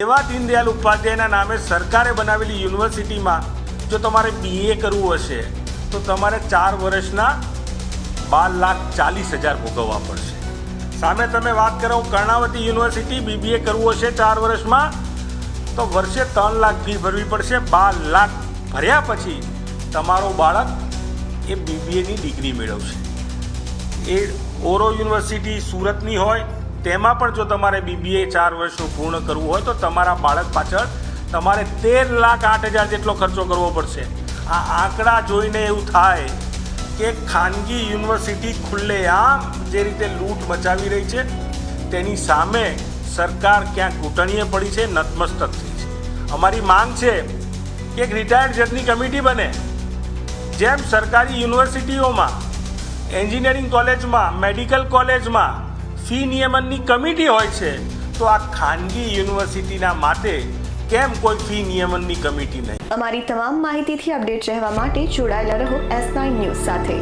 એવા દીનદયાળ ઉપાધ્યાયના નામે સરકારે બનાવેલી યુનિવર્સિટીમાં જો તમારે BA કરવું હશે તો તમારે 4 વર્ષના 12,40,000 ભોગવવા પડશે। સામે તમે વાત કરો કર્ણાવતી યુનિવર્સિટી BBA કરવું હશે 4 વર્ષમાં તો વર્ષે 3 લાખ ફી ભરવી પડશે। 12 લાખ ભર્યા પછી તમારો બાળક એ BBAની ડિગ્રી મેળવશે। એ ઓરો યુનિવર્સિટી સુરતની હોય તેમાં પણ જો તમારે BBA 4 વર્ષનું પૂર્ણ કરવું હોય તો તમારા બાળક પાછળ તમારે 13,08,000 જેટલો ખર્ચો કરવો પડશે। આ આંકડા જોઈને એવું થાય કે ખાનગી યુનિવર્સિટી ખુલ્લેઆમ જે રીતે લૂંટ મચાવી રહી છે તેની સામે સરકાર ક્યાંક ઘૂંટણીએ પડી છે, નતમસ્તક થઈ છે। અમારી માંગ છે કે એક રિટાયર્ડ જજની કમિટી બને। જેમ સરકારી યુનિવર્સિટીઓમાં, એન્જિનિયરિંગ કોલેજમાં, મેડિકલ કોલેજમાં ફી નિયમનની કમિટી હોય છે તો આ ખાનગી યુનિવર્સિટીના માટે કેમ કોઈ ફી નિયમનની કમિટી નહીં? અમારી તમામ માહિતીથી અપડેટ રહેવા માટે જોડાયેલા રહો S9 ન્યૂઝ સાથે।